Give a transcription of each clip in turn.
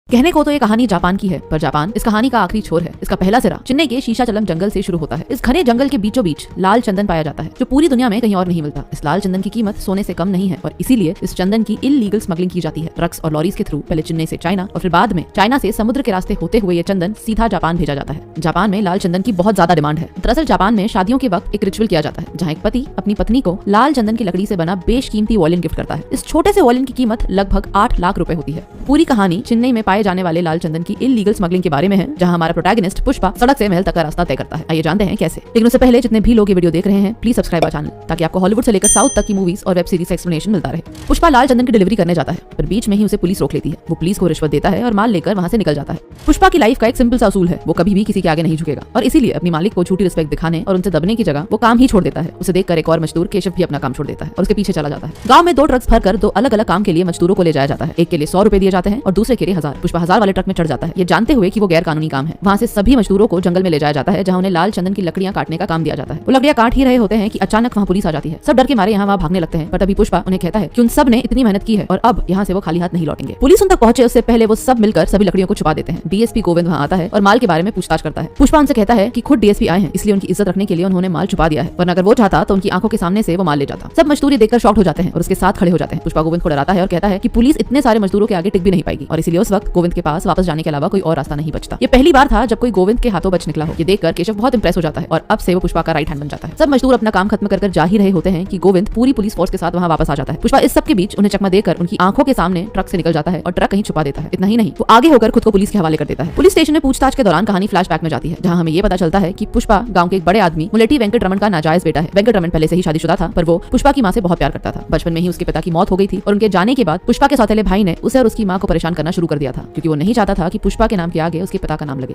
कहने को तो ये कहानी जापान की है, पर जापान इस कहानी का आखिरी छोर है। इसका पहला सिरा चेन्नई के शीशाचलम जंगल से शुरू होता है। इस घने जंगल के बीचों बीच लाल चंदन पाया जाता है, जो पूरी दुनिया में कहीं और नहीं मिलता। इस लाल चंदन की कीमत सोने से कम नहीं है और इसीलिए इस चंदन की इल्लीगल स्मगलिंग की जाती है, ट्रक्स और लॉरीज के थ्रू। पहले चेन्नई से चाइना और फिर बाद में चाइना से समुद्र के रास्ते होते हुए ये चंदन सीधा जापान भेजा जाता है। जापान में लाल चंदन की बहुत ज्यादा डिमांड है। दरअसल जापान में शादियों के वक्त एक रिचुअल किया जाता है, जहाँ एक पति अपनी पत्नी को लाल चंदन की लकड़ी से बना बेशकीमती वॉयलिन गिफ्ट करता है। इस छोटे से वॉयलिन की कीमत लगभग 8 लाख रुपए होती है। पूरी कहानी चेन्नई में पाए जाने वाले लाल चंदन की इल्लीगल स्मगलिंग के बारे में है, जहां हमारा प्रोटैगनिस्ट पुष्पा सड़क से महल तक का रास्ता तय करता है। आइए जानते हैं कैसे। लेकिन उससे पहले जितने भी लोग ये वीडियो देख रहे हैं, प्लीज सब्सक्राइब आवर चैनल, ताकि आपको हॉलीवुड से लेकर साउथ तक की मूवीज और वेब सीरीज का एक्सप्लेनेशन मिलता रहे। पुष्पा लाल चंदन की डिलीवरी करने जाता है, पर बीच में ही उसे पुलिस रोक लेती है। वो पुलिस को रिश्वत देता है और माल लेकर वहां से निकल जाता है। पुष्पा की लाइफ का एक सिंपल सा असूल है, वो कभी भी किसी के आगे नहीं झुकेगा और इसीलिए अपनी मालिक को झूठी रिस्पेक्ट दिखाने और उनसे दबने की जगह वो काम ही छोड़ देता है। उसे देखकर एक और मजदूर केशव भी अपना काम छोड़ देता है और उसके पीछे चला जाता है। गांव में 2 ट्रक्स भरकर 2 अलग अलग काम के लिए मजदूरों को ले जाया जाता है। एक के लिए 100 रुपए दिए जाते हैं और दूसरे के लिए 1000। पुष्पा 1000 वाले ट्रक में चढ़ जाता है, ये जानते हुए कि वो गैर कानूनी काम है। वहां से सभी मजदूरों को जंगल में ले जाया जाता है, जहां उन्हें लाल चंदन की लकड़ियां काटने का काम दिया जाता है। वो लकड़ियां काट ही रहे होते हैं कि अचानक वहां पुलिस आ जाती है। सब डर के मारे यहाँ वहां भागने लगते हैं, पर तभी पुष्पा उन्हें कहता है कि उन सब ने इतनी मेहनत की है और अब यहाँ से वो खाली हाथ नहीं लौटेंगे। पुलिस उन तक पहुंचे उससे पहले वो सब मिलकर सभी लकड़ियों को छुपा देते हैं। डीएसपी गोविंद वहां आता है और माल के बारे में पूछताछ करता है। पुष्पा उनसे कहता है कि खुद डीएसपी आए हैं, इसलिए उनकी इज्जत रखने के लिए उन्होंने माल छुपा दिया है, वरना अगर वो चाहता तो उनकी आंखों के सामने से वो माल ले जाता। सब मजदूर ये देखकर शॉक्ड हो जाते हैं और उसके साथ खड़े हो जाते हैं। पुष्पा गोविंद को डराता है और कहता है कि पुलिस इतने सारे मजदूरों के आगे टिक भी नहीं पाएगी और इसलिए उस वक्त गोविंद के पास वापस जाने के अलावा कोई और रास्ता नहीं बचता। ये पहली बार था जब कोई गोविंद के हाथों बच निकला हो। ये देखकर केशव बहुत इंप्रेस हो जाता है और अब से वो पुष्पा का राइट हैंड बन जाता है। सब मजदूर अपना काम खत्म कर जा ही रहे होते हैं कि गोविंद पूरी पुलिस फोर्स के साथ वहां वापस आ जाता है। पुष्पा इस सब के बीच उन्हें चकमा देकर उनकी आंखों के सामने ट्रक से निकल जाता है और ट्रक कहीं छुपा देता है। इतना ही नहीं, वो आगे होकर खुद को पुलिस के हवाले कर देता है। पुलिस स्टेशन में पूछताछ के दौरान कहानी फ्लैशबैक में जाती है, जहां हमें ये पता चलता है कि पुष्पा गांव के एक बड़े आदमी मुलेटी वेंकट रमन का नाजायज बेटा है। वेंकट रमन पहले से ही शादीशुदा था, पर वो पुष्पा की मां से बहुत प्यार करता था। बचपन में ही उसके पिता की मौत हो गई थी और उनके जाने के बाद पुष्पा के सौतेले भाई ने उसे और उसकी मां को परेशान करना शुरू कर दिया था, क्योंकि वो नहीं चाहता था कि पुष्पा के नाम के आगे उसके पिता का नाम लगे।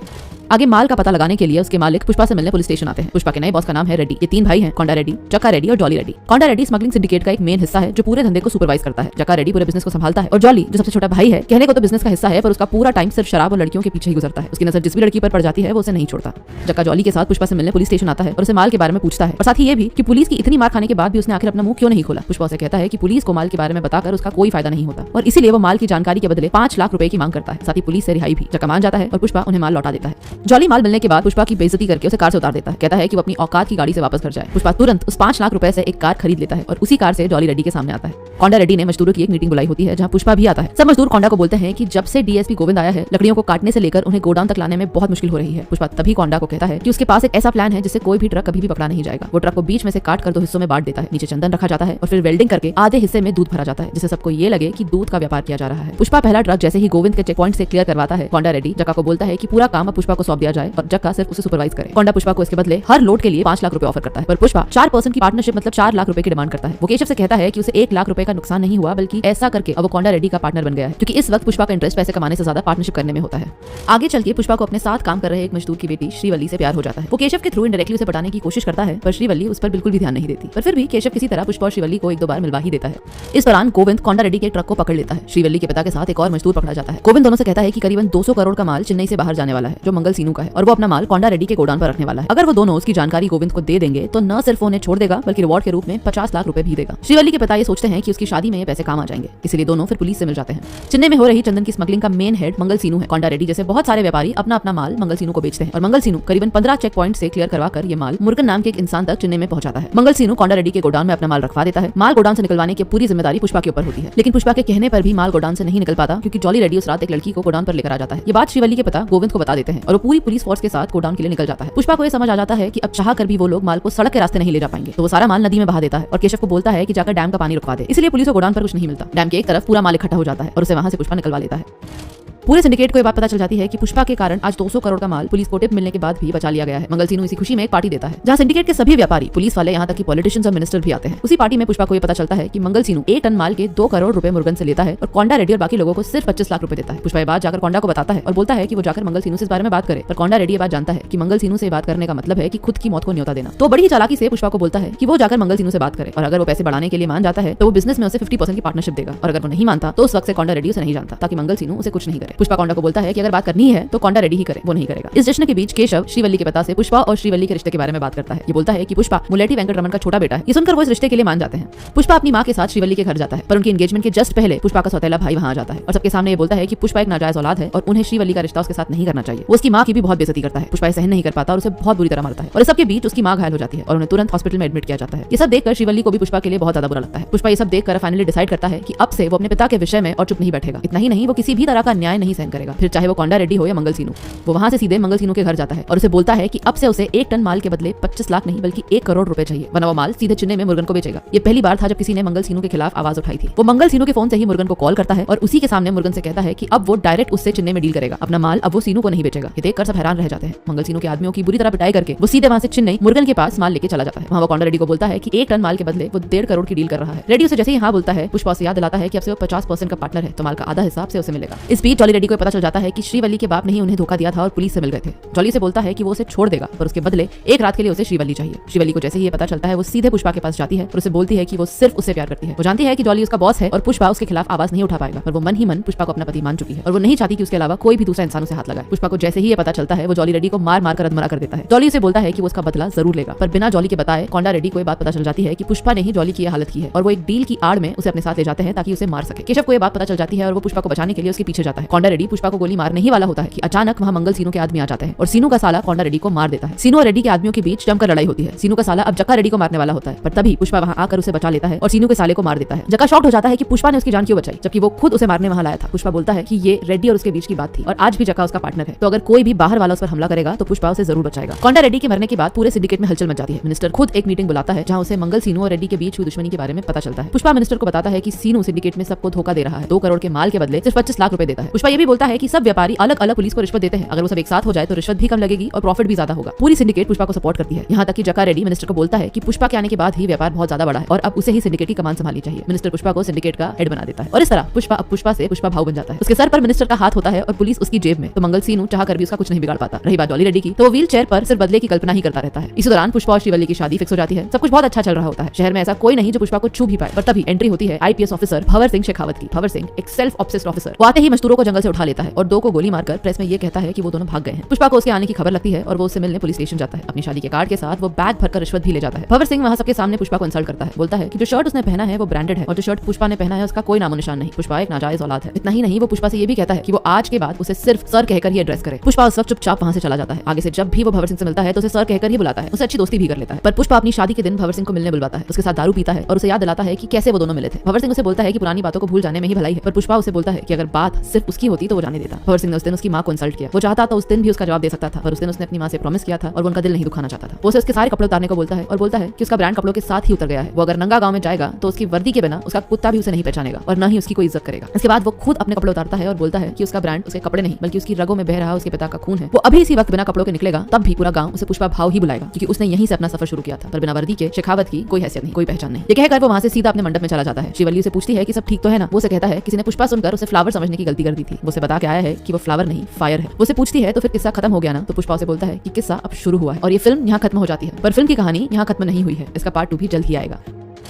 आगे माल का पता लगाने के लिए उसके मालिक पुष्पा से मिलने पुलिस स्टेशन आते हैं। पुष्पा के नए बॉस का नाम है रेड्डी। ये 3 भाई हैं, कोंडा रेड्डी, जक्का रेड्डी और जॉली रेड्डी। कोंडा रेड्डी स्मगलिंग सिंडिकेट का एक मेन हिस्सा है जो पूरे धंधे को सुपरवाइज करता है। जक्का रेड्डी पूरे बिजनेस को संभालता है और जॉली जो सबसे छोटा भाई है, कहने को तो बिजनेस का हिस्सा है, पर उसका पूरा टाइम सिर्फ शराब और लड़कियों के पीछे ही गुजरता है। उसकी नजर जिस भी लड़की पर पड़ जाती है वो उसे नहीं छोड़ता। जक्का जॉली के साथ पुष्पा से मिलने पुलिस स्टेशन आता है और उसे माल के बारे में पूछता है और साथ ही ये भी कि पुलिस की इतनी मार खाने के बाद भी उसने आखिर अपना मुंह क्यों नहीं खोला। पुष्पा उसे कहता है कि पुलिस को माल के बारे में बताकर उसका कोई फायदा नहीं होता और इसीलिए वो माल की जानकारी के बदले 5 लाख रुपए की मांग करता है, साथ ही पुलिस से रिहाई भी। जक्का मान जाता है और पुष्पा उन्हें माल लौटा देता है। जॉली माल मिलने के बाद पुष्पा की बेइज्जती करके उसे कार से उतार देता है, कहता है कि वो अपनी औकात की गाड़ी से वापस घर जाए। पुष्पा तुरंत उस 5 लाख रुपए से एक कार खरीद लेता है और उसी कार से जॉली रेड्डी के सामने आता है। कोंडा रेड्डी ने मजदूरों की एक मीटिंग बुलाई होती है, जहां पुष्पा भी आता है। सब मजदूर कोंडा को बोलते हैं कि जब से डीएसपी गोविंद आया है, लकड़ियों को काटने से लेकर उन्हें गोडाउन तक लाने में बहुत मुश्किल हो रही है। पुष्पा तभी कोंडा को कहता है कि उसके पास एक ऐसा प्लान है जिससे कोई भी ट्रक कभी भी पकड़ा नहीं जाएगा। वो ट्रक को बीच में से काट कर 2 हिस्सों में बांट देता है। नीचे चंदन रखा जाता है और फिर वेल्डिंग करके आधे हिस्से में दूध भरा जाता है, जिससे सबको ये लगे कि दूध का व्यापार किया जा रहा है। पुष्पा पहला ट्रक जैसे ही गोविंद के चेक पॉइंट से क्लियर करवाता है, कोंडा रेड्डी जक्का को बोलता है कि पूरा काम अब पुष्पा को सौंप दिया जाए और जक्का सिर्फ उसे सुपरवाइज करे। कोंडा पुष्पा को इसके बदले हर लोड के लिए 5 लाख रुपए ऑफर करता है, पर पुष्पा 4% की पार्टनरशिप मतलब 4 लाख रुपए की डिमांड करता है। वो केशव से कहता है कि उसे 1 लाख रुपए का नुकसान नहीं हुआ, बल्कि ऐसा करके अब वो कोंडा रेड्डी का पार्टनर बन गया है, क्योंकि इस वक्त पुष्पा का इंटरेस्ट पैसे कमाने से ज्यादा पार्टनरशिप करने में होता है। आगे चल के पुष्पा को अपने साथ काम कर रहे एक मजदूर की बेटी श्रीवल्ली से प्यार हो जाता है। वो केशव के थ्रू इनडायरेक्टली उसे पटाने की कोशिश करता है, पर श्रीवल्ली उस पर बिल्कुल भी ध्यान नहीं देती। पर फिर भी केशव किसी तरह पुष्पा और श्रीवल्ली को 1-2 बार मिलवा ही देता है। इस दौरान गोविंद कोंडा रेड्डी के ट्रक को पकड़ लेता है। श्रीवल्ली के पिता के साथ एक और मजदूर पकड़ा जाता है। गोविंद दोनों से कहता है कि करीबन 200 करोड़ का माल चेन्नई से बाहर जाने वाला है, जो मंगल सीनू का है, और वो अपना माल कोंडा रेड्डी के गोडाउन पर रखने वाला है। अगर वो दोनों उसकी जानकारी गोविंद को दे देंगे तो न सिर्फ उन्हें छोड़ देगा, बल्कि रिवॉर्ड के रूप में 50 लाख रुपए भी देगा। श्रीवल्ली के पिता ये सोचते हैं कि उसकी शादी में ये पैसे काम आ जाएंगे, इसलिए दोनों फिर पुलिस से मिल जाते हैं। चेन्नई में हो रही चंदन की स्मगलिंग का मेन हेड मंगल सीनू है। कोंडा रेड्डी जैसे बहुत सारे व्यापारी अपना अपना माल मंगल सीनू को बेचते हैं और मंगल सीनू करीबन 15 चेक पॉइंट से क्लियर करवाकर ये माल मुर्गन नाम के एक इंसान तक चेन्नई में पहुंचाता है। मंगल सीनू कोंडा रेड्डी के गोडाउन में अपना माल रखवा देता है। माल गोडाउन से निकलवाने की पूरी जिम्मेदारी पुष्पा के ऊपर होती है, लेकिन पुष्पा के कहने पर भी माल गोडाउन से नहीं निकल पाता, क्योंकि जॉली रेड्डी उस रात एक लड़की को गोडाउन पर लेकर आ जाता है। ये बात श्रीवल्ली के पिता गोविंद को बता देते हैं और वो पूरी पुलिस फोर्स के साथ गोडाउन के लिए निकल जाता है। पुष्पा को ये समझ आ जाता है कि अब चाह कर भी वो लोग माल को सड़क के रास्ते नहीं ले जा पाएंगे, तो वो सारा माल नदी में बहा देता है और केशव को बोलता है कि जाकर डैम का पानी रुकवा दे। इसलिए पुलिस को गोडाउन पर कुछ नहीं मिलता। डैम के एक तरफ पूरा माल इकट्ठा हो जाता है और उसे वहां से पुष्पा निकलवा लेता है। पूरे सिंडिकेट को ये बात पता चल जाती है कि पुष्पा के कारण आज 200 करोड़ का माल पुलिस को टिप मिलने के बाद भी बचा लिया गया है। मंगल सीनू इसी खुशी में एक पार्टी देता है, जहां सिंडिकेट के सभी व्यापारी, पुलिस वाले, यहाँ तक कि पॉलिटिशियंस और मिनिस्टर भी आते हैं। उसी पार्टी में पुष्पा को ये पता चलता है कि मंगल सीनू 1 टन माल के 2 करोड़ रुपए मुर्गन से लेता है और कोंडा रेड्डी और बाकी लोगों को सिर्फ 25 लाख रुपए देता है। पुष्पा ये बात जाकर कोंडा को बताता है और बोलता है कि वो जाकर मंगल सीनू से इस बारे में बात करे, पर कोंडा रेड्डी ये बात जानता है कि मंगल सीनू से बात करने का मतलब है कि खुद की मौत को न्योता देना। तो बड़ी ही चालाकी से पुष्पा को बोलता है कि वो जाकर मंगल सीनू से बात करे और अगर वो पैसे बढ़ाने के लिए मान जाता है तो वो बिजनेस में उसे 50% की पार्टनरशिप देगा, और अगर वो नहीं मानता तो उस वक्त से कोंडा रेड्डी उसे नहीं जानता, ताकि मंगल सीनू उसे कुछ नहीं करे। सके। पुष्पा कोंडा को बोलता है कि अगर बात करनी है तो कोंडा रेड्डी ही करे, वो नहीं करेगा। इस जश्न के बीच केशव श्रीवल्ली के पिता से पुष्पा और श्रीवल्ली के रिश्ते के बारे में बात करता है। ये बोलता है कि पुष्पा मुलेटी वेंकटरमन का छोटा बेटा है। ये सुनकर वो इस रिश्ते के लिए मान जाते हैं। पुष्पा अपनी मां के साथ श्रीवल्ली के घर जाता है, पर उनकी एंगेजमेंट के जस्ट पहले पुष्पा का सौतेला भाई वहां आ जाता है और सबके सामने ये बोलता है कि पुष्पा एक नाजायज औलाद है और उन्हें श्रीवल्ली का रिश्ता उसके साथ नहीं करना चाहिए। वो उसकी मां की भी बहुत बेइज्जती करता है। पुष्पा सहन नहीं कर पाता और उसे बहुत बुरी तरह मारता है और इस सबके बीच उसकी मां घायल हो जाती है और उन्हें तुरंत हॉस्पिटल में एडमिट किया जाता है। ये सब देखकर श्रीवल्ली को भी पुष्पा के लिए बहुत ज्यादा बुरा लगता है। पुष्पा ये सब देखकर फाइनली डिसाइड करता है कि अब से वो अपने पिता के विषय में और चुप नहीं बैठेगा। इतना ही नहीं, वो किसी भी तरह का न्याय नहीं सहन करेगा, फिर चाहे वो कोंडा रेड्डी हो या मंगल सीनू। वो वहां से सीधे मंगल सीनू के घर जाता है और उसे बोलता है कि अब से उसे 1 टन माल के बदले 25 लाख नहीं बल्कि 1 करोड़ रुपए चाहिए, वरना वो माल सीधे चिन्ने में मुर्गन को बेचेगा। ये पहली बार था जब किसी ने मंगल सीनू के खिलाफ आवाज उठाई थी। वो मंगल सीनू के फोन से ही मुर्गन को कॉल करता है और उसी के सामने मुर्गन से कहता है कि अब वो डायरेक्ट उससे चिन्ने में डील करेगा, अपना माल अब वो सीनू को नहीं बेचेगा। ये देखकर सब हैरान रह जाते हैं। मंगल सीनू के आदमियों की बुरी तरह पिटाई करके वो सीधे वहां से चिन्ने मुर्गन के पास माल लेके चला जाता है। वहां वो कोंडा रेड्डी को बोलता है कि 1 टन माल के बदले वो 1.5 करोड़ की डील कर रहा है। रेड्डी उसे जैसे ही हाँ बोलता है, पुष्पा उसे याद दिलाता है कि अब से वो 50% का पार्टनर है, तो माल का आधा हिसाब से उसे मिलेगा। इस बीच जॉली रेड्डी को पता चल जाता है कि श्रीवल्ली के बाप ने ही उन्हें धोखा दिया था और पुलिस से मिल गए थे। जॉली से बोलता है कि वो उसे छोड़ देगा, पर उसके बदले एक रात के लिए उसे श्रीवल्ली चाहिए। श्रीवल्ली को जैसे ही ये पता चलता है, वो सीधे पुष्पा के पास जाती है और उसे बोलती है कि वो सिर्फ उससे प्यार करती है। वो जानती है कि जॉली उसका बॉस है और पुष्पा उसके खिलाफ आवाज नहीं उठा पाएगा, पर वो मन ही मन पुष्पा को अपना पति मान चुकी है और वो नहीं चाहती कि उसके अलावा कोई भी दूसरा इंसान उसे हाथ लगाए। पुष्पा को जैसे ही ये पता चलता है, वो जॉली रेड्डी को मार मार कर अधमरा कर देता है। जॉली उसे बोलता है कि वो उसका बदला जरूर लेगा, पर बिना जॉली के बताए कोंडा रेड्डी को ये बात पता चल जाती है कि पुष्पा ने ही जॉली की हालत की है और वो एक डील की आड़ में उसे अपने साथ ले जाते हैं ताकि उसे मार सके। केशव को ये बात पता चल जाती है और वो पुष्पा को बचाने के लिए उसके पीछे जाता है। कोंडा रेड्डी पुष्पा को गोली मारने ही वाला होता है कि अचानक वहां मंगल सीनू के आदमी आ जाते हैं और सीनू का साला कोंडा रेड्डी को मार देता है। सीनू और रेड्डी के आदमियों के बीच जमकर लड़ाई होती है। सीनू का साला अब जक्का रेड्डी को मारने वाला होता है, पर तभी पुष्पा वहां आकर उसे बचा लेता है और सीनू के साले को मार देता है। जक्का शॉक्ड हो जाता है कि पुष्पा ने उसकी जान क्यों बचाई, जबकि वो खुद उसे मारने वहां लाया था। पुष्पा बोलता है कि ये रेड्डी और उसके बीच की बात थी और आज भी जक्का उसका पार्टनर है, तो अगर कोई भी बाहर वाला उस पर हमला करेगा तो पुष्पा उसे जरूर बचाएगा। कोंडा रेड्डी के मरने के बाद पूरे सिंडिकेट में हलचल मच जाती है। मिनिस्टर खुद एक मीटिंग बुलाता है जहां उसे मंगल सीनू और रेड्डी के बीच हुई दुश्मनी के बारे में पता चलता है। पुष्पा मिनिस्टर को बताता है कि सीनू सिंडिकेट में सबको धोखा दे रहा है, 2 करोड़ के माल के बदले सिर्फ 25 लाख रुपए देता है। पुष्पा ये भी बोलता है कि सब व्यापारी अलग अलग पुलिस को रिश्वत देते हैं, अगर वो सब एक साथ हो जाए तो रिश्वत भी कम लगेगी और प्रॉफिट भी ज्यादा होगा। पूरी सिंडिकेट पुष्पा को सपोर्ट करती है, यहाँ तक कि जक्का रेड्डी मिनिस्टर को बोलता है कि पुष्पा के आने के बाद ही व्यापार बहुत ज्यादा बढ़ा है और अब उसे ही सिंडिकेट की कमान संभालनी चाहिए। मिनिस्टर पुष्पा को सिंडिकेट का हेड बना देता है और इस तरह पुष्पा अब पुष्पा से पुष्पा भाऊ बन जाता है। उसके सर पर मिनिस्टर का हाथ होता है और पुलिस उसकी जेब में, तो मंगल सीनू चाह कर भी उसका कुछ नहीं बिगाड़ पाता। रही बात जॉली रेड्डी की, तो वो व्हील चेयर पर सिर्फ बदले की कल्पना ही करता रहता है। इसी दौरान पुष्पा और श्रीवल्ली की शादी फिक्स हो जाती है। सब कुछ बहुत अच्छा चल रहा होता है। शहर में ऐसा कोई नहीं जो पुष्पा को छू भी पाए, पर तभी एंट्री होती है आईपीएस ऑफिसर भंवर सिंह शेखावत की। भंवर सिंह एक सेल्फ ऑब्सेस्ड ऑफिसर, वो आते ही मजदूरों को जंगल से उठा लेता है और 2 को गोली मारकर प्रेस में ये कहता है कि वो दोनों भाग गए हैं। पुष्पा को उसके आने की खबर लगती है और वो उससे मिलने पुलिस स्टेशन जाता है। अपनी शादी के कार्ड के साथ वो बैग भरकर रिश्वत भी ले जाता है। भंवर सिंह वहां सबके सामने पुष्पा को इंसल्ट करता है, बोलता है कि जो शर्ट उसने पहना है वो ब्रांडेड है और जो शर्ट पुष्पा ने पहना है उसका कोई नामो निशान नहीं। पुष्पा एक नाजायज औलाद है। इतना ही नहीं, वो पुष्पा से ये भी कहता है कि वो आज के बाद उसे सिर्फ सर कहकर ही एड्रेस करे। पुष्पा उस वक्त चुपचाप वहां से चला जाता है। आगे से जब भी वो भंवर सिंह से मिलता है तो उसे सर कहकर ही बुलाता है, उससे अच्छी दोस्ती भी कर लेता है। पर पुष्पा अपनी शादी के दिन भंवर सिंह को मिलने बुलवाता है, उसके साथ दारू पीता है और उसे याद दिलाता है कि कैसे वो दोनों मिले थे। भंवर सिंह उसे बोलता है कि पुरानी बातों को भूल जाने में ही भलाई है, पर पुष्पा उसे बोलता है कि अगर बात सिर्फ उसकी होती तो वो जाने देता। भंवर सिंह ने उस दिन उसकी मां को इंसल्ट किया। वो चाहता तो उस दिन भी उसका जवाब दे सकता था, पर उस दिन उसने अपनी मां से प्रॉमिस किया था और वो उनका दिल नहीं दुखाना चाहता था। वो उसे उसके सारे कपड़े उतारने को बोलता है और बोलता है कि उसका ब्रांड कपड़ों के साथ ही उतर गया है। वो अगर नंगा गांव में जाएगा तो उसकी वर्दी के बिना उसका कुत्ता भी उसे नहीं पहचानेगा और न ही उसकी कोई इज्जत करेगा। इसके बाद वो खुद अपने कपड़े उतारता है और बोलता है कि उसका ब्रांड उसके कपड़े नहीं बल्कि उसकी रगों में बह रहा उसके पिता का खून है। वो अभी इसी वक्त बिना कपड़ों के निकलेगा तब भी पूरा गांव उसे पुष्पा भाव ही बुलाएगा, क्योंकि उसने यहीं से अपना सफर शुरू किया था। पर बिना वर्दी के शेखावत की कोई हैसियत नहीं, कोई पहचान नहीं। ये कहकर वो वहां से सीधा अपने मंडप में चला जाता है। श्रीवल्ली उसे पूछती है कि सब ठीक तो है ना। वो उसे कहता है किसी ने पुष्पा सुनकर उसे फ्लावर समझने की गलती कर दी थी। वो उसे बता के आया है कि वो फ्लावर नहीं फायर है। वो उसे पूछती है तो फिर किस्सा खत्म हो गया ना, तो पुष्पा उसे बोलता है कि किस्सा अब शुरू हुआ है और ये फिल्म यहाँ खत्म हो जाती है। पर फिल्म की कहानी यहाँ खत्म नहीं हुई है, इसका पार्ट 2 भी जल्द ही आएगा।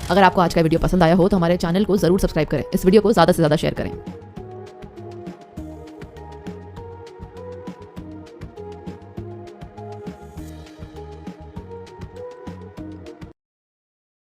अगर आपको आज का वीडियो पसंद आया हो तो हमारे चैनल को जरूर सब्सक्राइब करें, इस वीडियो को ज्यादा से ज्यादा शेयर करें।